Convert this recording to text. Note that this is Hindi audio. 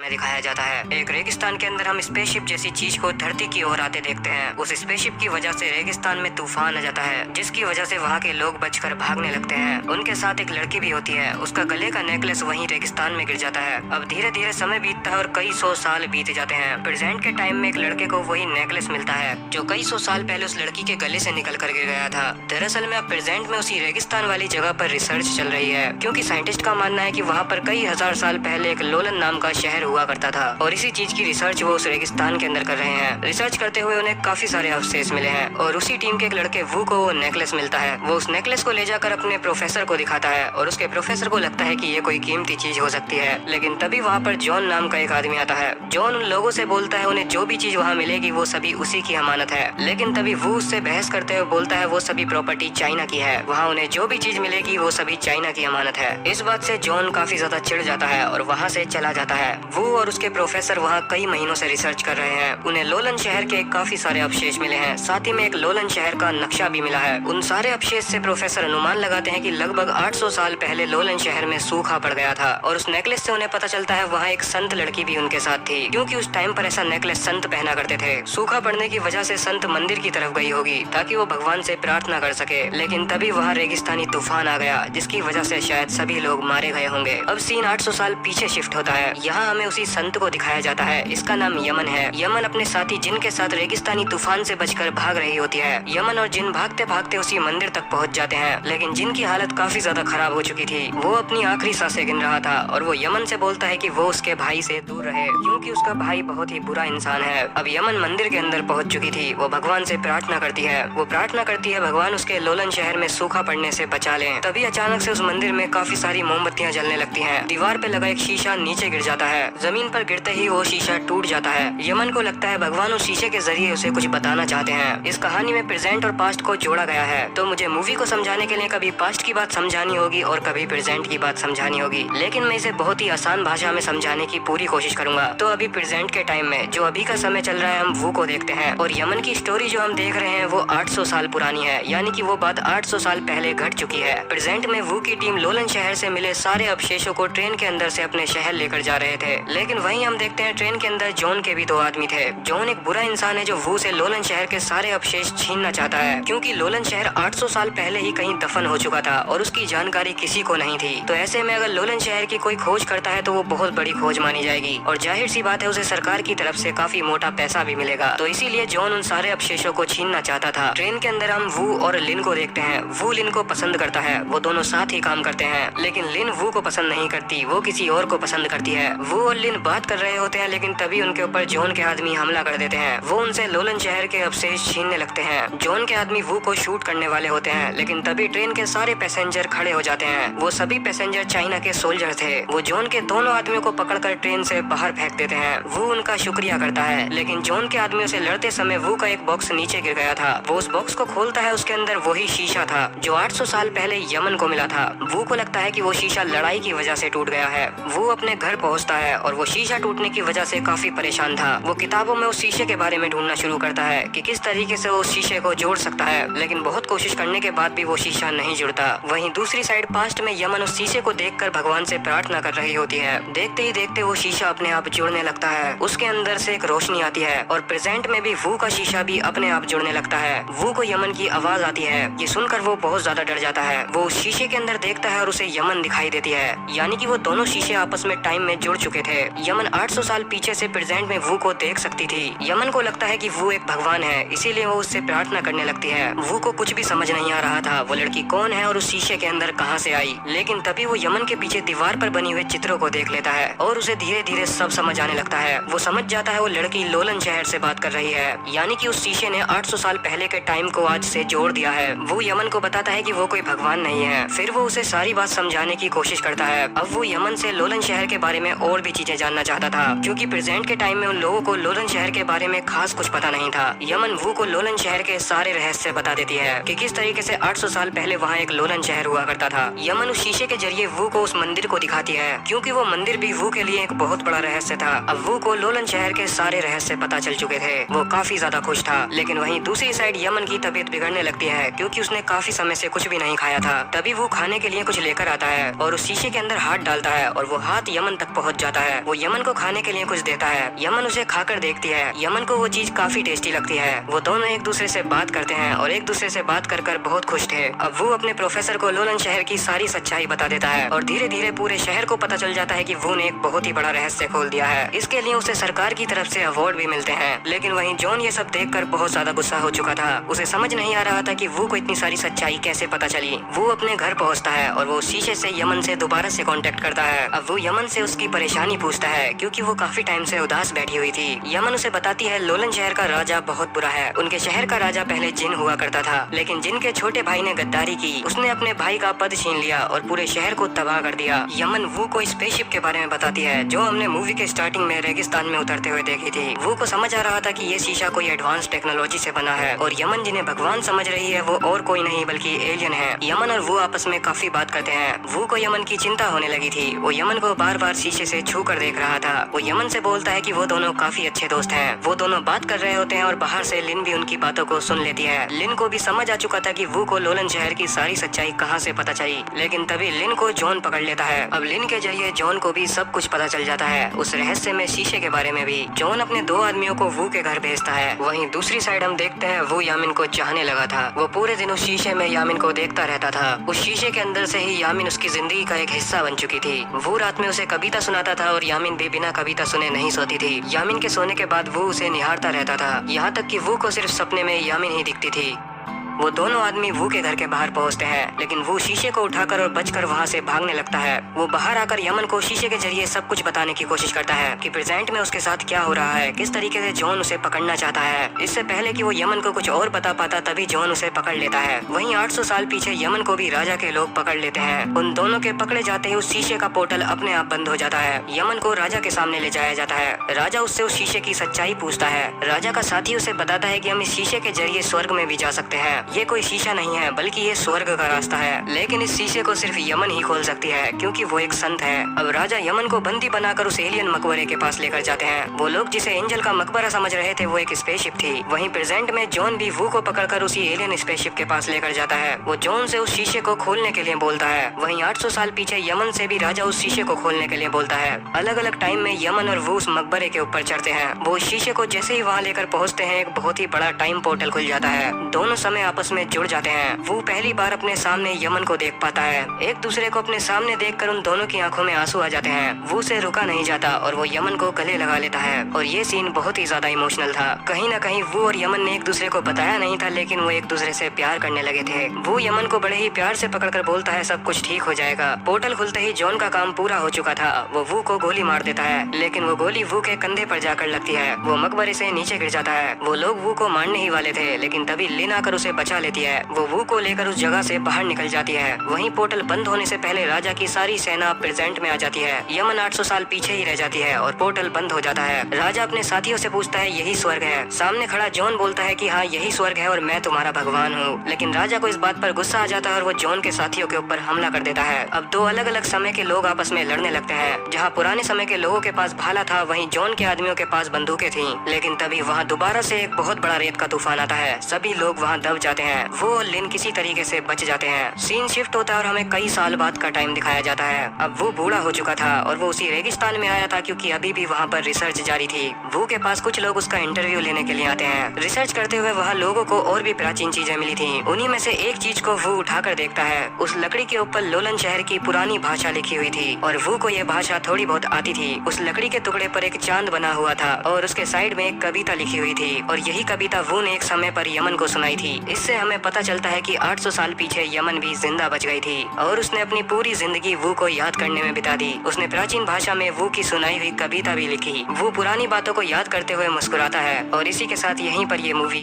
में दिखाया जाता है। एक रेगिस्तान के अंदर हम स्पेसशिप जैसी चीज को धरती की ओर आते देखते हैं। उस स्पेसशिप की वजह से रेगिस्तान में तूफान आ जाता है, जिसकी वजह से वहाँ के लोग बचकर भागने लगते हैं। उनके साथ एक लड़की भी होती है, उसका गले का नेकलेस वहीं रेगिस्तान में गिर जाता है। अब धीरे धीरे समय बीतता है और कई सौ साल बीत जाते हैं। प्रेजेंट के टाइम में एक लड़के को वही नेकलेस मिलता है जो कई सौ साल पहले उस लड़की के गले से निकल कर गिर गया था। दरअसल में अब प्रेजेंट में उसी रेगिस्तान वाली जगह पर रिसर्च चल रही है, क्योंकि साइंटिस्ट का मानना है कि वहाँ पर कई हजार साल पहले एक लोलन नाम का शहर हुआ करता था और इसी चीज की रिसर्च वो उस रेगिस्तान के अंदर कर रहे हैं। रिसर्च करते हुए उन्हें काफी सारे अवशेष मिले हैं और उसी टीम के एक लड़के वू को वो नेकलेस मिलता है। वो उस नेकलेस को ले जाकर अपने प्रोफेसर को दिखाता है और उसके प्रोफेसर को लगता है कि ये कोई कीमती चीज हो सकती है। लेकिन तभी वहाँ पर जॉन नाम का एक आदमी आता है। जॉन उन लोगों से बोलता है उन्हें जो भी चीज वहाँ मिलेगी वो सभी उसी की अमानत है। लेकिन तभी वो उससे बहस करते हुए बोलता है वो सभी प्रॉपर्टी चाइना की है, वहाँ उन्हें जो भी चीज मिलेगी वो सभी चाइना की अमानत है। इस बात से जॉन काफी ज्यादा चिढ़ जाता है और वहाँ से चला जाता है। वो और उसके प्रोफेसर वहाँ कई महीनों से रिसर्च कर रहे हैं। उन्हें लोलन शहर के काफी सारे अवशेष मिले हैं, साथ ही में एक लोलन शहर का नक्शा भी मिला है। उन सारे अवशेष से प्रोफेसर अनुमान लगाते हैं कि लगभग 800 साल पहले लोलन शहर में सूखा पड़ गया था और उस नेकलेस से उन्हें पता चलता है वहाँ एक संत लड़की भी उनके साथ थी, क्योंकि उस टाइम पर ऐसा नेकलेस संत पहना करते थे। सूखा पड़ने की वजह से संत मंदिर की तरफ गई होगी ताकि वो भगवान से प्रार्थना कर सके, लेकिन तभी वहाँ रेगिस्तानी तूफान आ गया जिसकी वजह से शायद सभी लोग मारे गए होंगे। अब सीन 800 साल पीछे शिफ्ट होता है। यहाँ हमें उसी संत को दिखाया जाता है। इसका नाम यमन है। यमन अपने साथी जिन के साथ रेगिस्तानी तूफान से बचकर भाग रही होती है। यमन और जिन भागते भागते उसी मंदिर तक पहुँच जाते हैं, लेकिन जिन की हालत काफी ज्यादा खराब हो चुकी थी। वो अपनी आखिरी सांसें गिन रहा था और वो यमन से बोलता है कि वो उसके भाई से दूर रहे, क्योंकि उसका भाई बहुत ही बुरा इंसान है। अब यमन मंदिर के अंदर पहुँच चुकी थी। वो भगवान से प्रार्थना करती है। वो प्रार्थना करती है भगवान उसके लोलन शहर में सूखा पड़ने से बचा लें। तभी अचानक से उस मंदिर में काफी सारी मोमबत्तियां जलने लगती हैं। दीवार पे लगा एक शीशा नीचे गिर जाता है। जमीन पर गिरते ही वो शीशा टूट जाता है। यमन को लगता है भगवान उस शीशे के जरिए उसे कुछ बताना चाहते हैं। इस कहानी में प्रेजेंट और पास्ट को जोड़ा गया है, तो मुझे मूवी को समझाने के लिए कभी पास्ट की बात समझानी होगी और कभी प्रेजेंट की बात समझानी होगी, लेकिन मैं इसे बहुत ही आसान भाषा में समझाने की पूरी कोशिश करूंगा। तो अभी प्रेजेंट के टाइम में जो अभी का समय चल रहा है हम वो को देखते हैं और यमन की स्टोरी जो हम देख रहे हैं वो 800 साल पुरानी है, यानी कि वो बात 800 साल पहले घट चुकी है। प्रेजेंट में वो की टीम लोलन शहर से मिले सारे अवशेषों को ट्रेन के अंदर से अपने शहर लेकर जा रहे थे, लेकिन वहीं हम देखते हैं ट्रेन के अंदर जॉन के भी 2 आदमी थे। जॉन एक बुरा इंसान है जो वो से लोलन शहर के सारे अवशेष छीनना चाहता है, क्योंकि लोलन शहर 800 साल पहले ही कहीं दफन हो चुका था और उसकी जानकारी किसी को नहीं थी। तो ऐसे में अगर लोलन शहर की कोई खोज करता है तो वो बहुत बड़ी खोज मानी जाएगी और जाहिर सी बात है उसे सरकार की तरफ से काफी मोटा पैसा भी मिलेगा। तो इसीलिए जॉन उन सारे अवशेषों को छीनना चाहता था। ट्रेन के अंदर हम वू और लिन को देखते हैं। वू लिन को पसंद करता है, वो दोनों साथ ही काम करते हैं, लेकिन लिन वू को पसंद नहीं करती, वो किसी और को पसंद करती है। वो और लिन बात कर रहे होते हैं, लेकिन तभी उनके ऊपर जॉन के आदमी हमला कर देते हैं। वो उनसे लोलन शहर के अवशेष छीनने लगते हैं। जॉन के आदमी वू को शूट करने वाले होते हैं, लेकिन तभी ट्रेन के सारे पैसेंजर खड़े हो जाते हैं। वो सभी पैसेंजर चाइना के सोल्जर थे। वो जॉन के दोनों आदमियों को पकड़कर ट्रेन से बाहर फेंक देते हैं। वो उनका शुक्रिया करता है, लेकिन जॉन के आदमियों से लड़ते समय वो का एक बॉक्स नीचे गिर गया था। वो उस बॉक्स को खोलता है, उसके अंदर वही शीशा था जो 800 साल पहले यमन को मिला था। वो को लगता है कि वो शीशा लड़ाई की वजह से टूट गया है। वो अपने घर पहुंचता है और वो शीशा टूटने की वजह से काफी परेशान था। वो किताबों में उस शीशे के बारे में ढूंढना शुरू करता है कि किस तरीके से वो उस शीशे को जोड़ सकता है, लेकिन बहुत कोशिश करने के बाद भी वो शीशा नहीं जुड़ता। वहीं दूसरी साइड पास्ट में यमन उस शीशे को देखकर भगवान से प्रार्थना कर रही होती है। देखते ही देखते वो शीशा अपने आप जुड़ने लगता है। उसके अंदर से एक रोशनी आती है और प्रेजेंट में भी वो का शीशा भी अपने आप जुड़ने लगता है। वो को यमन की आवाज आती है। ये सुनकर वो बहुत ज्यादा डर जाता है। वो उस शीशे के अंदर देखता है और उसे यमन दिखाई देती है, यानी कि वो दोनों शीशे आपस में टाइम में जुड़ चुके थे। यमन 800 साल पीछे से प्रेजेंट में वो को देख सकती थी। यमन को लगता है कि वो एक भगवान है, इसीलिए वो उससे प्रार्थना करने लगती है। वो को कुछ भी समझ नहीं आ रहा था वो लड़की कौन है और उस शीशे के अंदर कहां से आई, लेकिन तभी वो यमन के पीछे दीवार पर बनी हुए चित्रों को देख लेता है और उसे धीरे धीरे सब समझ आने लगता है। वो समझ जाता है वो लड़की लोलन शहर से बात कर रही है, यानी कि उस शीशे ने 800 साल पहले के टाइम को आज से जोड़ दिया है। वो यमन को बताता है कि वो कोई भगवान नहीं है। फिर वो उसे सारी बात समझाने की कोशिश करता है। अब वो यमन से लोलन शहर के बारे में और भी चीजें जानना चाहता था, क्योंकि प्रेजेंट के टाइम में उन लोगों को लोलन शहर के बारे में खास कुछ पता नहीं था। यमन वो को लोलन शहर के सारे रहस्य बता देती है कि किस तरीके से 800 साल पहले वहाँ एक लोलन शहर हुआ करता था। यमन उस शीशे के जरिए वो को उस मंदिर को दिखाती है, क्योंकि वो मंदिर भी वो के लिए एक बहुत बड़ा रहस्य था। अब वो को लोलन शहर के सारे रहस्य पता चल चुके थे। वो काफी ज्यादा खुश था, लेकिन वहीं दूसरी साइड यमन की तबीयत बिगड़ने लगती है, क्योंकि उसने काफी समय से कुछ भी नहीं खाया था। तभी वो खाने के लिए कुछ लेकर आता है और उस शीशे के अंदर हाथ डालता है और वो हाथ यमन तक पहुंच जाता है। है वो यमन को खाने के लिए कुछ देता है। यमन उसे खाकर देखती है। यमन को वो चीज काफी टेस्टी लगती है। वो दोनों एक दूसरे से बात करते हैं और एक दूसरे से बात कर बहुत खुश थे। अब वो अपने प्रोफेसर को लोलन शहर की सारी सच्चाई बता देता है और धीरे धीरे पूरे शहर को पता चल जाता है कि वो ने एक बहुत ही बड़ा रहस्य खोल दिया है। इसके लिए उसे सरकार की तरफ से अवार्ड भी मिलते हैं। लेकिन वहीं जॉन ये सब देखकर बहुत ज्यादा गुस्सा हो चुका था। उसे समझ नहीं आ रहा था कि वो को इतनी सारी सच्चाई कैसे पता चली। वो अपने घर पहुंचता है और वो शीशे से यमन से दोबारा से कांटेक्ट करता है। अब वो यमन से उसकी परेशानी पूछता है क्योंकि वो काफी टाइम से उदास बैठी हुई थी। यमन उसे बताती है लोलन शहर का राजा बहुत बुरा है। उनके शहर का राजा पहले जिन हुआ करता था, लेकिन जिन के छोटे भाई ने गद्दारी की, उसने अपने भाई का पद छीन लिया और पूरे शहर को तबाह कर दिया। यमन वो को स्पेसशिप के बारे में बताती है जो हमने मूवी के स्टार्टिंग में रेगिस्तान में उतरते हुए देखी थी। वो को समझ आ रहा था कि ये शीशा कोई एडवांस टेक्नोलॉजी से बना है और यमन जिन्हें भगवान समझ रही है वो और कोई नहीं बल्कि एलियन है। यमन और वो आपस में काफी बात करते हैं। वो को यमन की चिंता होने लगी थी। वो यमन को बार बार शीशे से छू कर देख रहा था। वो यमन से बोलता है कि वो दोनों काफी अच्छे दोस्त हैं। वो दोनों बात कर रहे होते हैं और बाहर से लिन भी उनकी बातों को सुन लेती है। लिन को भी समझ आ चुका था कि वो को लोलन शहर की सारी सच्चाई कहां से पता चली, लेकिन तभी लिन को जॉन पकड़ लेता है। अब लिन के जरिए जॉन को भी सब कुछ पता चल जाता है, उस रहस्य में शीशे के बारे में भी। जॉन अपने 2 आदमियों को वो के घर भेजता है। वहीं दूसरी साइड हम देखते हैं वो यामिन को चाहने लगा था। वो पूरे दिन उस शीशे में यामिन को देखता रहता था। उस शीशे के अंदर से ही यामिन उसकी जिंदगी का एक हिस्सा बन चुकी थी। वो रात में उसे कविता सुनाता था और यामिन भी बिना कविता सुने नहीं सोती थी। यामिन के सोने के बाद वो उसे निहारता रहता था, यहाँ तक कि वो को सिर्फ सपने में यामिन ही दिखती थी। वो दोनों आदमी वो के घर के बाहर पहुंचते हैं, लेकिन वो शीशे को उठाकर और बचकर वहां से भागने लगता है। वो बाहर आकर यमन को शीशे के जरिए सब कुछ बताने की कोशिश करता है कि प्रेजेंट में उसके साथ क्या हो रहा है, किस तरीके से जॉन उसे पकड़ना चाहता है। इससे पहले कि वो यमन को कुछ और बता पाता तभी जॉन उसे पकड़ लेता है। वहीं 800 साल पीछे यमन को भी राजा के लोग पकड़ लेते हैं। उन दोनों के पकड़े जाते ही उस शीशे का पोर्टल अपने आप बंद हो जाता है। यमन को राजा के सामने ले जाया जाता है। राजा उससे उस शीशे की सच्चाई पूछता है। राजा का साथी उसे बताता है कि हम इस शीशे के जरिए स्वर्ग में भी जा सकते हैं। ये कोई शीशा नहीं है बल्कि ये स्वर्ग का रास्ता है, लेकिन इस शीशे को सिर्फ यमन ही खोल सकती है क्योंकि वो एक संत है। अब राजा यमन को बंदी बनाकर उस एलियन मकबरे के पास लेकर जाते हैं। वो लोग जिसे एंजल का मकबरा समझ रहे थे वो एक स्पेसशिप थी। वहीं प्रेजेंट में जॉन भी वो को पकड़कर उसी एलियन स्पेसशिप के पास लेकर जाता है। वो जॉन से उस शीशे को खोलने के लिए बोलता है। वहीं 800 साल पीछे यमन से भी राजा उस शीशे को खोलने के लिए बोलता है। अलग अलग टाइम में यमन और वो उस मकबरे के ऊपर चढ़ते हैं। वो उस शीशे को जैसे ही वहाँ लेकर पहुँचते हैं एक बहुत ही बड़ा टाइम पोर्टल खुल जाता है। दोनों समय आपस में जुड़ जाते हैं। वो पहली बार अपने सामने यमन को देख पाता है। एक दूसरे को अपने सामने देखकर उन दोनों की आंखों में आंसू आ जाते हैं। वो उसे रुका नहीं जाता और वो यमन को गले लगा लेता है और ये सीन बहुत ही ज्यादा इमोशनल था। कहीं ना कहीं वो और यमन ने एक दूसरे को बताया नहीं था, लेकिन वो एक दूसरे से प्यार करने लगे थे। वो यमन को बड़े ही प्यार से पकड़कर बोलता है सब कुछ ठीक हो जाएगा। पोर्टल खुलते ही जॉन का काम पूरा हो चुका था। वो को गोली मार देता है, लेकिन वो गोली वो के कंधे पर जाकर लगती है। वो मकबरे से नीचे गिर जाता है। वो लोग वो को मारने ही वाले थे, लेकिन तभी लिन आकर उसे बचा लेती है। वो को लेकर उस जगह से बाहर निकल जाती है। वहीं पोर्टल बंद होने से पहले राजा की सारी सेना प्रेजेंट में आ जाती है। यमन 800 साल पीछे ही रह जाती है और पोर्टल बंद हो जाता है। राजा अपने साथियों से पूछता है यही स्वर्ग है। सामने खड़ा जॉन बोलता है कि हाँ यही स्वर्ग है और मैं तुम्हारा भगवान हूँ। लेकिन राजा को इस बात पर गुस्सा आ जाता है और वो जॉन के साथियों के ऊपर हमला कर देता है। अब 2 अलग अलग समय के लोग आपस में लड़ने लगते हैं। जहाँ पुराने समय के लोगों के पास भाला था, वहीं जॉन के आदमियों के पास बंदूकें थी। लेकिन तभी वहाँ दोबारा से एक बहुत बड़ा रेत का तूफान आता है। सभी लोग वहाँ दब जाते हैं। वो और लिन किसी तरीके से बच जाते हैं। सीन शिफ्ट होता है और हमें कई साल बाद का टाइम दिखाया जाता है। अब वो बूढ़ा हो चुका था और वो उसी रेगिस्तान में आया था क्योंकि अभी भी वहाँ पर रिसर्च जारी थी। वो के पास कुछ लोग उसका इंटरव्यू लेने के लिए आते हैं। रिसर्च करते हुए वहाँ लोगों को और भी प्राचीन चीजें मिली थी। उन्हीं में से एक चीज को वो उठाकर देखता है। उस लकड़ी के ऊपर लोलन शहर की पुरानी भाषा लिखी हुई थी और वो को ये भाषा थोड़ी बहुत आती थी। उस लकड़ी के टुकड़े पर एक चांद बना हुआ था और उसके साइड में एक कविता लिखी हुई थी और यही कविता वो ने एक समय पर यमन को सुनाई थी। इससे हमें पता चलता है कि 800 साल पीछे यमन भी जिंदा बच गई थी और उसने अपनी पूरी जिंदगी वो को याद करने में बिता दी। उसने प्राचीन भाषा में वो की सुनाई हुई कविता भी लिखी। वो पुरानी बातों को याद करते हुए मुस्कुराता है और इसी के साथ यहीं पर ये मूवी